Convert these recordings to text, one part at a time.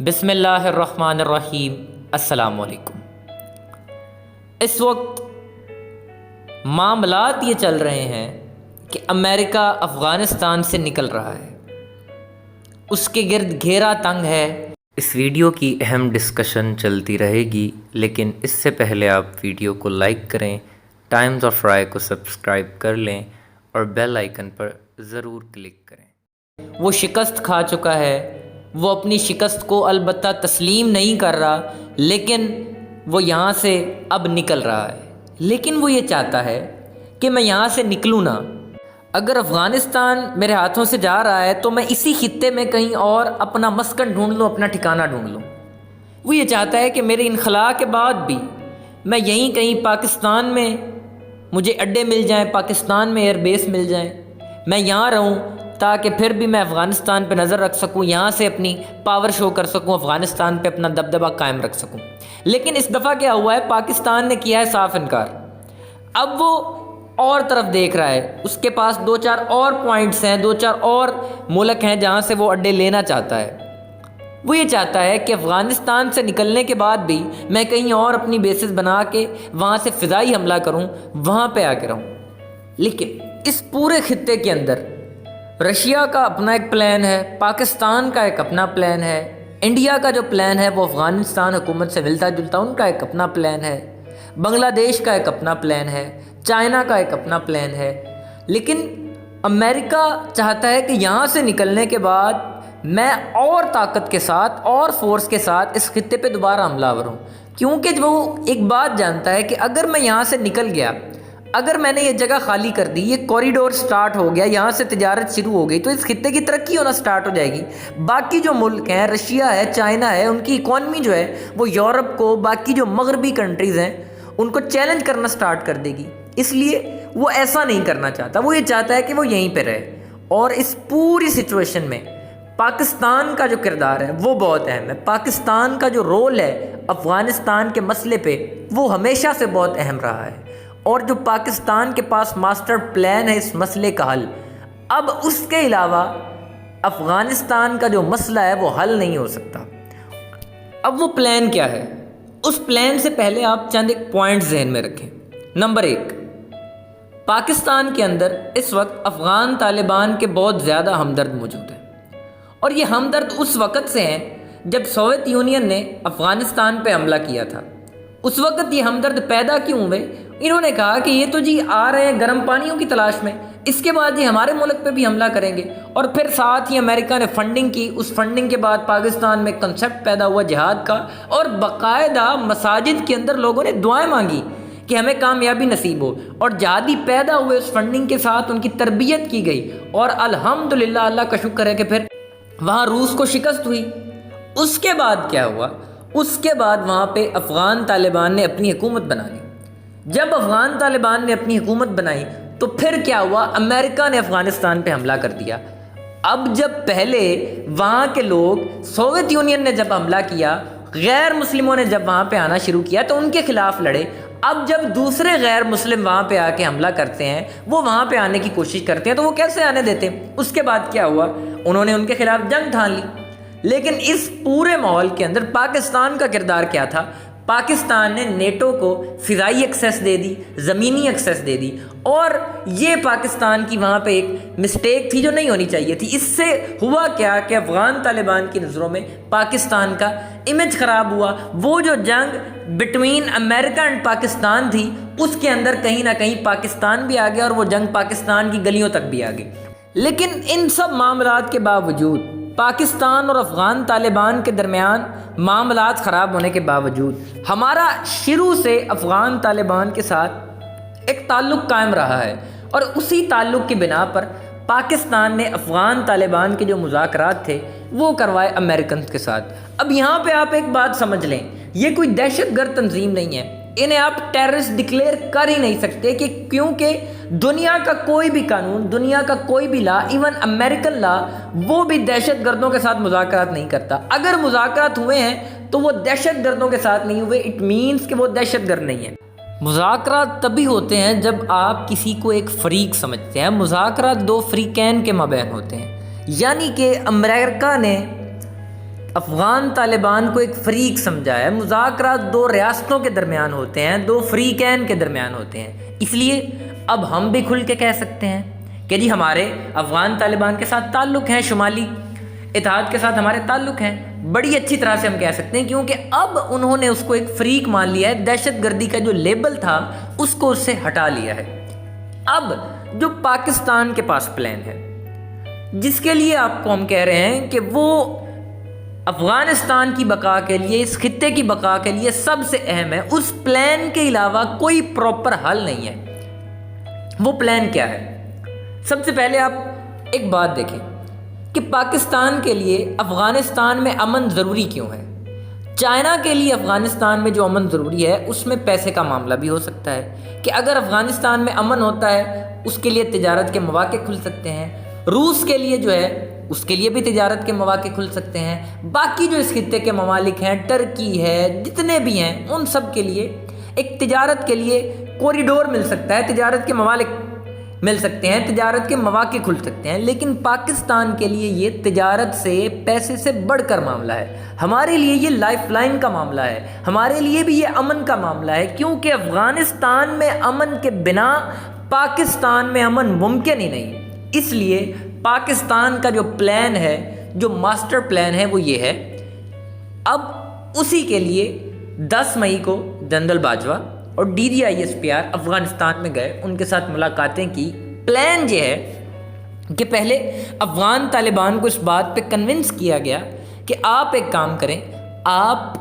بسم اللہ الرحمن الرحیم۔ السلام علیکم۔ اس وقت معاملات یہ چل رہے ہیں کہ امریکہ افغانستان سے نکل رہا ہے، اس کے گرد گھیرا تنگ ہے۔ اس ویڈیو کی اہم ڈسکشن چلتی رہے گی، لیکن اس سے پہلے آپ ویڈیو کو لائک کریں، ٹائمز آف رائے کو سبسکرائب کر لیں اور بیل آئیکن پر ضرور کلک کریں۔ وہ شکست کھا چکا ہے، وہ اپنی شکست کو البتہ تسلیم نہیں کر رہا، لیکن وہ یہاں سے اب نکل رہا ہے۔ لیکن وہ یہ چاہتا ہے کہ میں یہاں سے نکلوں نہ۔ اگر افغانستان میرے ہاتھوں سے جا رہا ہے تو میں اسی خطے میں کہیں اور اپنا مسکن ڈھونڈ لوں، اپنا ٹھکانہ ڈھونڈ لوں۔ وہ یہ چاہتا ہے کہ میرے انخلاء کے بعد بھی میں یہیں کہیں پاکستان میں مجھے اڈے مل جائیں، پاکستان میں ایئر بیس مل جائیں، میں یہاں رہوں تاکہ پھر بھی میں افغانستان پہ نظر رکھ سکوں، یہاں سے اپنی پاور شو کر سکوں، افغانستان پہ اپنا دبدبہ قائم رکھ سکوں۔ لیکن اس دفعہ کیا ہوا ہے، پاکستان نے کیا ہے صاف انکار۔ اب وہ اور طرف دیکھ رہا ہے، اس کے پاس دو چار اور پوائنٹس ہیں، دو چار اور ملک ہیں جہاں سے وہ اڈے لینا چاہتا ہے۔ وہ یہ چاہتا ہے کہ افغانستان سے نکلنے کے بعد بھی میں کہیں اور اپنی بیسز بنا کے وہاں سے فضائی حملہ کروں، وہاں پہ آ کے رہوں۔ لیکن اس پورے خطے کے اندر رشیا کا اپنا ایک پلان ہے، پاکستان کا ایک اپنا پلان ہے، انڈیا کا جو پلان ہے وہ افغانستان حکومت سے ملتا جلتا، ان کا ایک اپنا پلان ہے، بنگلہ دیش کا ایک اپنا پلان ہے، چائنا کا ایک اپنا پلان ہے۔ لیکن امریکہ چاہتا ہے کہ یہاں سے نکلنے کے بعد میں اور طاقت کے ساتھ اور فورس کے ساتھ اس خطے پہ دوبارہ حملہ آور ہوں، کیونکہ وہ ایک بات جانتا ہے کہ اگر میں یہاں سے نکل گیا، اگر میں نے یہ جگہ خالی کر دی، یہ کوریڈور سٹارٹ ہو گیا، یہاں سے تجارت شروع ہو گئی، تو اس خطے کی ترقی ہونا سٹارٹ ہو جائے گی۔ باقی جو ملک ہیں، رشیا ہے، چائنا ہے، ان کی اکانومی جو ہے وہ یورپ کو، باقی جو مغربی کنٹریز ہیں ان کو چیلنج کرنا سٹارٹ کر دے گی۔ اس لیے وہ ایسا نہیں کرنا چاہتا، وہ یہ چاہتا ہے کہ وہ یہیں پہ رہے۔ اور اس پوری سچویشن میں پاکستان کا جو کردار ہے وہ بہت اہم ہے۔ پاکستان کا جو رول ہے افغانستان کے مسئلے پہ وہ ہمیشہ سے بہت اہم رہا ہے، اور جو پاکستان کے پاس ماسٹر پلان ہے اس مسئلے کا حل، اب اس کے علاوہ افغانستان کا جو مسئلہ ہے وہ حل نہیں ہو سکتا۔ اب وہ پلان کیا ہے؟ اس پلان سے پہلے آپ چند ایک پوائنٹ ذہن میں رکھیں۔ نمبر 1، پاکستان کے اندر اس وقت افغان طالبان کے بہت زیادہ ہمدرد موجود ہیں، اور یہ ہمدرد اس وقت سے ہیں جب سوویت یونین نے افغانستان پہ حملہ کیا تھا۔ اس وقت یہ ہمدرد پیدا کیوں ہوئے؟ انہوں نے کہا کہ یہ تو جی آ رہے ہیں گرم پانیوں کی تلاش میں، اس کے بعد یہ ہمارے ملک پہ بھی حملہ کریں گے۔ اور پھر ساتھ ہی امریکہ نے فنڈنگ کی، اس فنڈنگ کے بعد پاکستان میں کنسیپٹ پیدا ہوا جہاد کا، اور باقاعدہ مساجد کے اندر لوگوں نے دعائیں مانگی کہ ہمیں کامیابی نصیب ہو، اور جہادی پیدا ہوئے، اس فنڈنگ کے ساتھ ان کی تربیت کی گئی، اور الحمدللہ اللہ کا شکر ہے کہ پھر وہاں روس کو شکست ہوئی۔ اس کے بعد کیا ہوا؟ اس کے بعد وہاں پہ افغان طالبان نے اپنی حکومت بنا لی۔ جب افغان طالبان نے اپنی حکومت بنائی تو پھر کیا ہوا؟ امریکہ نے افغانستان پہ حملہ کر دیا۔ اب جب پہلے وہاں کے لوگ، سوویت یونین نے جب حملہ کیا، غیر مسلموں نے جب وہاں پہ آنا شروع کیا تو ان کے خلاف لڑے۔ اب جب دوسرے غیر مسلم وہاں پہ آ کے حملہ کرتے ہیں، وہ وہاں پہ آنے کی کوشش کرتے ہیں، تو وہ کیسے آنے دیتے؟ اس کے بعد کیا ہوا؟ انہوں نے ان کے خلاف جنگ ٹھان لی۔ لیکن اس پورے ماحول کے اندر پاکستان کا کردار کیا تھا؟ پاکستان نے نیٹو کو فضائی ایکسیس دے دی، زمینی ایکسیس دے دی، اور یہ پاکستان کی وہاں پہ ایک مسٹیک تھی جو نہیں ہونی چاہیے تھی۔ اس سے ہوا کیا کہ افغان طالبان کی نظروں میں پاکستان کا امیج خراب ہوا۔ وہ جو جنگ بٹوین امریکہ اینڈ پاکستان تھی، اس کے اندر کہیں نہ کہیں پاکستان بھی آ گیا، اور وہ جنگ پاکستان کی گلیوں تک بھی آ گئی۔ لیکن ان سب معاملات کے باوجود، پاکستان اور افغان طالبان کے درمیان معاملات خراب ہونے کے باوجود، ہمارا شروع سے افغان طالبان کے ساتھ ایک تعلق قائم رہا ہے، اور اسی تعلق کی بنا پر پاکستان نے افغان طالبان کے جو مذاکرات تھے وہ کروائے امریکن کے ساتھ۔ اب یہاں پہ آپ ایک بات سمجھ لیں، یہ کوئی دہشت گرد تنظیم نہیں ہے، انہیں آپ ٹیررسٹ ڈکلیئر کر ہی نہیں سکتے، کہ کیونکہ دنیا کا کوئی بھی قانون، دنیا کا کوئی بھی لا، ایون امریکن لا، وہ بھی دہشت گردوں کے ساتھ مذاکرات نہیں کرتا۔ اگر مذاکرات ہوئے ہیں تو وہ دہشت گردوں کے ساتھ نہیں ہوئے، اٹ مینس کہ وہ دہشت گرد نہیں ہیں۔ مذاکرات تبھی ہوتے ہیں جب آپ کسی کو ایک فریق سمجھتے ہیں۔ مذاکرات دو فریقین کے مابین ہوتے ہیں، یعنی کہ امریکہ نے افغان طالبان کو ایک فریق سمجھا ہے۔ مذاکرات دو ریاستوں کے درمیان ہوتے ہیں، دو فریقین کے درمیان ہوتے ہیں، اس لیے اب ہم بھی کھل کے کہہ سکتے ہیں کہ جی ہمارے افغان طالبان کے ساتھ تعلق ہیں، شمالی اتحاد کے ساتھ ہمارے تعلق ہیں، بڑی اچھی طرح سے ہم کہہ سکتے ہیں، کیونکہ اب انہوں نے اس کو ایک فریق مان لیا ہے، دہشت گردی کا جو لیبل تھا اس کو اس سے ہٹا لیا ہے۔ اب جو پاکستان کے پاس پلان ہے، جس کے لیے آپ کو ہم کہہ رہے ہیں کہ وہ افغانستان کی بقا کے لیے، اس خطے کی بقا کے لیے سب سے اہم ہے، اس پلان کے علاوہ کوئی پراپر حل نہیں ہے۔ وہ پلان کیا ہے؟ سب سے پہلے آپ ایک بات دیکھیں کہ پاکستان کے لیے افغانستان میں امن ضروری کیوں ہے؟ چائنا کے لیے افغانستان میں جو امن ضروری ہے اس میں پیسے کا معاملہ بھی ہو سکتا ہے کہ اگر افغانستان میں امن ہوتا ہے اس کے لیے تجارت کے مواقع کھل سکتے ہیں۔ روس کے لیے جو ہے اس کے لیے بھی تجارت کے مواقع کھل سکتے ہیں۔ باقی جو اس خطے کے ممالک ہیں، ٹرکی ہے، جتنے بھی ہیں، ان سب کے لیے ایک تجارت کے لیے کوریڈور مل سکتا ہے، تجارت کے ممالک مل سکتے ہیں، تجارت کے مواقع کھل سکتے ہیں۔ لیکن پاکستان کے لیے یہ تجارت سے، پیسے سے بڑھ کر معاملہ ہے۔ ہمارے لیے یہ لائف لائن کا معاملہ ہے، ہمارے لیے بھی یہ امن کا معاملہ ہے، کیونکہ افغانستان میں امن کے بنا پاکستان میں امن ممکن ہی نہیں۔ اس لیے پاکستان کا جو پلان ہے، جو ماسٹر پلان ہے، وہ یہ ہے۔ اب اسی کے لیے 10 مئی کو جنرل باجوہ اور DDISPR افغانستان میں گئے، ان کے ساتھ ملاقاتیں کی۔ پلان یہ ہے کہ پہلے افغان طالبان کو اس بات پہ کنونس کیا گیا کہ آپ ایک کام کریں، آپ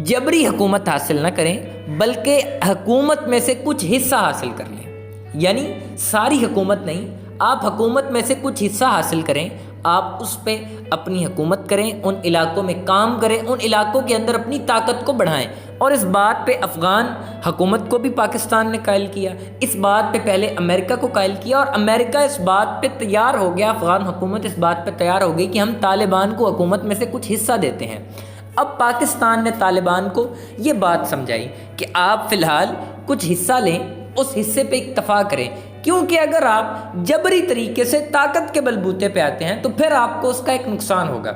جبری حکومت حاصل نہ کریں بلکہ حکومت میں سے کچھ حصہ حاصل کر لیں، یعنی ساری حکومت نہیں، آپ حکومت میں سے کچھ حصہ حاصل کریں، آپ اس پہ اپنی حکومت کریں، ان علاقوں میں کام کریں، ان علاقوں کے اندر اپنی طاقت کو بڑھائیں۔ اور اس بات پہ افغان حکومت کو بھی پاکستان نے قائل کیا، اس بات پہ پہلے امریکہ کو قائل کیا، اور امریکہ اس بات پہ تیار ہو گیا، افغان حکومت اس بات پہ تیار ہو گئی کہ ہم طالبان کو حکومت میں سے کچھ حصہ دیتے ہیں۔ اب پاکستان نے طالبان کو یہ بات سمجھائی کہ آپ فی الحال کچھ حصہ لیں، اس حصے پہ اکتفا کریں، کیونکہ اگر آپ جبری طریقے سے طاقت کے بلبوتے پہ آتے ہیں تو پھر آپ کو اس کا ایک نقصان ہوگا۔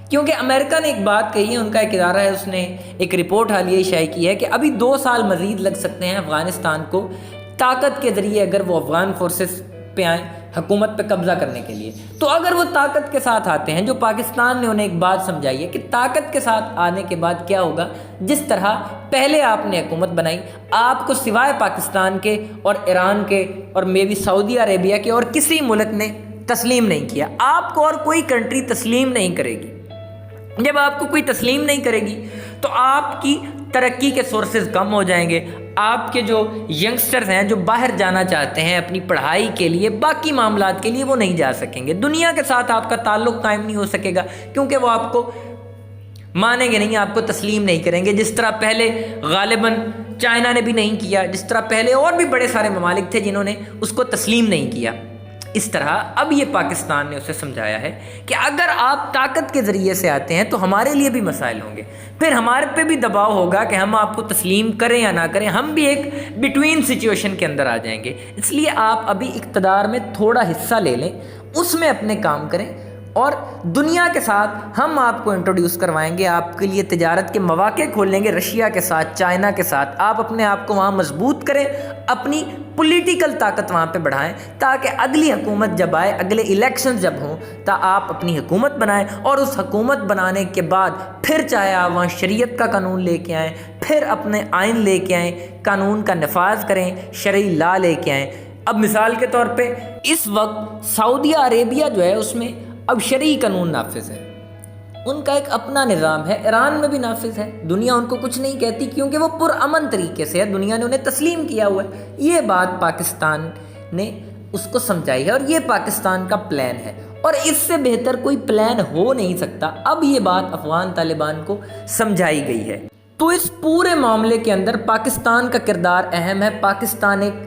کیونکہ امریکہ نے ایک بات کہی ہے، ان کا ایک ادارہ ہے، اس نے ایک رپورٹ حالیہ شائع کی ہے کہ ابھی 2 سال مزید لگ سکتے ہیں افغانستان کو طاقت کے ذریعے اگر وہ افغان فورسز پہ آئیں حکومت پہ قبضہ کرنے کے لیے۔ تو اگر وہ طاقت کے ساتھ آتے ہیں، جو پاکستان نے انہیں ایک بات سمجھائی ہے کہ طاقت کے ساتھ آنے کے بعد کیا ہوگا، جس طرح پہلے آپ نے حکومت بنائی، آپ کو سوائے پاکستان کے اور ایران کے اور مے بی سعودی عربیہ کے اور کسی ملک نے تسلیم نہیں کیا، آپ کو اور کوئی کنٹری تسلیم نہیں کرے گی۔ جب آپ کو کوئی تسلیم نہیں کرے گی تو آپ کی ترقی کے سورسز کم ہو جائیں گے، آپ کے جو ینگسٹرز ہیں جو باہر جانا چاہتے ہیں اپنی پڑھائی کے لیے، باقی معاملات کے لیے، وہ نہیں جا سکیں گے، دنیا کے ساتھ آپ کا تعلق قائم نہیں ہو سکے گا، کیونکہ وہ آپ کو مانیں گے نہیں، آپ کو تسلیم نہیں کریں گے، جس طرح پہلے غالباً چائنا نے بھی نہیں کیا، جس طرح پہلے اور بھی بڑے سارے ممالک تھے جنہوں نے اس کو تسلیم نہیں کیا۔ اس طرح اب یہ پاکستان نے اسے سمجھایا ہے کہ اگر آپ طاقت کے ذریعے سے آتے ہیں تو ہمارے لیے بھی مسائل ہوں گے، پھر ہمارے پہ بھی دباؤ ہوگا کہ ہم آپ کو تسلیم کریں یا نہ کریں، ہم بھی ایک بٹوین سچویشن کے اندر آ جائیں گے۔ اس لیے آپ ابھی اقتدار میں تھوڑا حصہ لے لیں، اس میں اپنے کام کریں، اور دنیا کے ساتھ ہم آپ کو انٹروڈیوس کروائیں گے، آپ کے لیے تجارت کے مواقع کھولیں گے، رشیا کے ساتھ، چائنا کے ساتھ۔ آپ اپنے آپ کو وہاں مضبوط کریں، اپنی پولیٹیکل طاقت وہاں پہ بڑھائیں، تاکہ اگلی حکومت جب آئے، اگلے الیکشن جب ہوں، تا آپ اپنی حکومت بنائیں، اور اس حکومت بنانے کے بعد پھر چاہے آپ وہاں شریعت کا قانون لے کے آئیں، پھر اپنے آئین لے کے آئیں، قانون کا نفاذ کریں، شرعی لا لے کے آئیں۔ اب مثال کے طور پہ اس وقت سعودی عربیہ جو ہے اس میں اب شرعی قانون نافذ ہے، ان کا ایک اپنا نظام ہے، ایران میں بھی نافذ ہے، دنیا ان کو کچھ نہیں کہتی کیونکہ وہ پرامن طریقے سے ہے، دنیا نے انہیں تسلیم کیا ہوا ہے۔ یہ بات پاکستان نے اس کو سمجھائی ہے، اور یہ پاکستان کا پلان ہے، اور اس سے بہتر کوئی پلان ہو نہیں سکتا۔ اب یہ بات افغان طالبان کو سمجھائی گئی ہے، تو اس پورے معاملے کے اندر پاکستان کا کردار اہم ہے۔ پاکستان ایک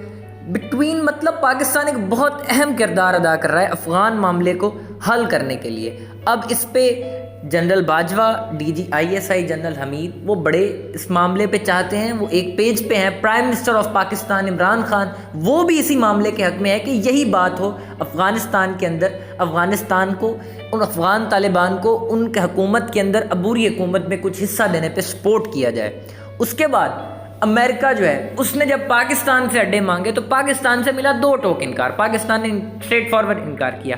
بٹوین مطلب پاکستان ایک بہت اہم کردار ادا کر رہا ہے افغان معاملے کو حل کرنے کے لیے۔ اب اس پہ جنرل باجوہ، DGISI جنرل حمید، وہ بڑے اس معاملے پہ چاہتے ہیں، وہ ایک پیج پہ ہیں۔ Prime minister of Pakistan Imran Khan, وہ بھی اسی معاملے کے حق میں ہے کہ یہی بات ہو افغانستان کے اندر، افغانستان کو، ان افغان طالبان کو ان کے حکومت کے اندر، عبوری حکومت میں کچھ حصہ دینے پہ سپورٹ کیا جائے۔ اس کے بعد امریکہ جو ہے اس نے جب پاکستان سے اڈے مانگے تو پاکستان سے ملا 2 ٹوک انکار، پاکستان نے اسٹریٹ فارورڈ انکار کیا۔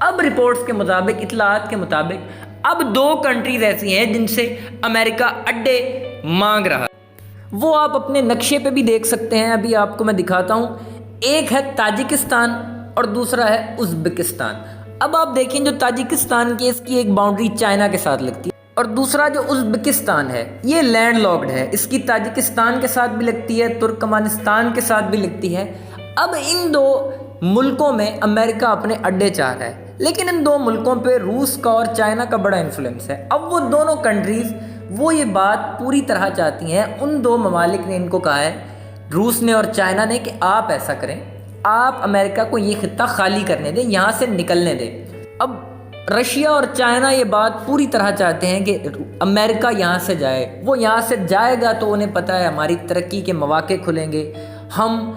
اب رپورٹس کے مطابق، اطلاعات کے مطابق، اب 2 کنٹریز ایسی ہیں جن سے امریکہ اڈے مانگ رہا ہے۔ وہ آپ اپنے نقشے پہ بھی دیکھ سکتے ہیں، ابھی آپ کو میں دکھاتا ہوں۔ ایک ہے تاجکستان اور دوسرا ہے ازبکستان۔ اب آپ دیکھیں جو تاجکستان کی، اس کی ایک باؤنڈری چائنا کے ساتھ لگتی ہے، اور دوسرا جو ازبکستان ہے یہ لینڈ لاکڈ ہے، اس کی تاجکستان کے ساتھ بھی لگتی ہے، ترکمانستان کے ساتھ بھی لگتی ہے۔ اب ان 2 ملکوں میں امریکہ اپنے اڈے چاہ رہا ہے، لیکن ان 2 ملکوں پہ روس کا اور چائنا کا بڑا انفلوئنس ہے۔ اب وہ دونوں کنٹریز وہ یہ بات پوری طرح چاہتی ہیں، ان 2 ممالک نے ان کو کہا ہے، روس نے اور چائنا نے، کہ آپ ایسا کریں، آپ امریکہ کو یہ خطہ خالی کرنے دیں، یہاں سے نکلنے دیں۔ اب رشیا اور چائنا یہ بات پوری طرح چاہتے ہیں کہ امریکہ یہاں سے جائے، وہ یہاں سے جائے گا تو انہیں پتہ ہے ہماری ترقی کے مواقع کھلیں گے، ہم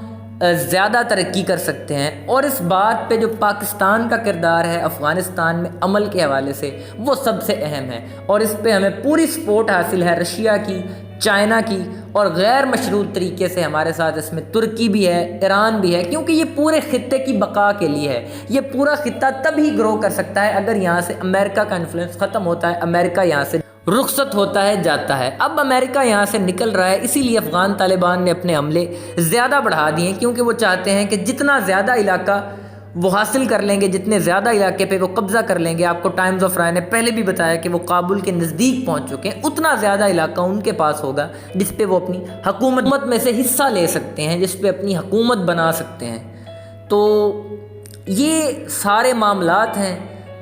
زیادہ ترقی کر سکتے ہیں۔ اور اس بات پہ جو پاکستان کا کردار ہے افغانستان میں عمل کے حوالے سے، وہ سب سے اہم ہے، اور اس پہ ہمیں پوری سپورٹ حاصل ہے رشیا کی، چائنا کی، اور غیر مشروط طریقے سے ہمارے ساتھ اس میں ترکی بھی ہے، ایران بھی ہے، کیونکہ یہ پورے خطے کی بقا کے لیے ہے۔ یہ پورا خطہ تب ہی گرو کر سکتا ہے اگر یہاں سے امریکہ کا انفلوئنس ختم ہوتا ہے، امریکہ یہاں سے رخصت ہوتا ہے، جاتا ہے۔ اب امریکہ یہاں سے نکل رہا ہے، اسی لیے افغان طالبان نے اپنے حملے زیادہ بڑھا دیے ہیں، کیونکہ وہ چاہتے ہیں کہ جتنا زیادہ علاقہ وہ حاصل کر لیں گے، جتنے زیادہ علاقے پہ وہ قبضہ کر لیں گے، آپ کو ٹائمز آف رائے نے پہلے بھی بتایا کہ وہ کابل کے نزدیک پہنچ چکے ہیں، اتنا زیادہ علاقہ ان کے پاس ہوگا جس پہ وہ اپنی حکومت میں سے حصہ لے سکتے ہیں، جس پہ اپنی حکومت بنا سکتے ہیں۔ تو یہ سارے معاملات ہیں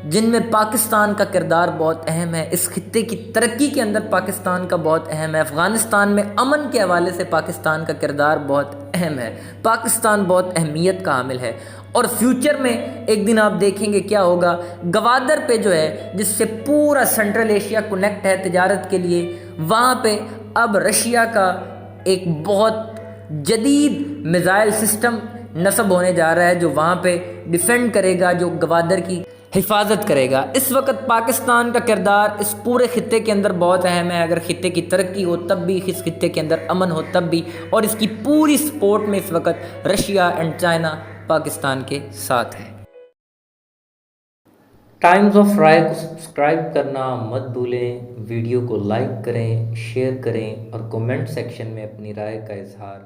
جن میں پاکستان کا کردار بہت اہم ہے، اس خطے کی ترقی کے اندر پاکستان کا بہت اہم ہے، افغانستان میں امن کے حوالے سے پاکستان کا کردار بہت اہم ہے، پاکستان بہت اہمیت کا حامل ہے۔ اور فیوچر میں ایک دن آپ دیکھیں گے کیا ہوگا، گوادر پہ جو ہے، جس سے پورا سنٹرل ایشیا کنیکٹ ہے تجارت کے لیے، وہاں پہ اب رشیا کا ایک بہت جدید میزائل سسٹم نصب ہونے جا رہا ہے، جو وہاں پہ ڈیفینڈ کرے گا، جو گوادر کی حفاظت کرے گا۔ اس وقت پاکستان کا کردار اس پورے خطے کے اندر بہت اہم ہے، اگر خطے کی ترقی ہو تب بھی، اس خطے کے اندر امن ہو تب بھی، اور اس کی پوری سپورٹ میں اس وقت رشیا اینڈ چائنا پاکستان کے ساتھ ہے۔ ٹائمز آف رائے کو سبسکرائب کرنا مت بھولیں، ویڈیو کو لائک کریں، شیئر کریں، اور کومنٹ سیکشن میں اپنی رائے کا اظہار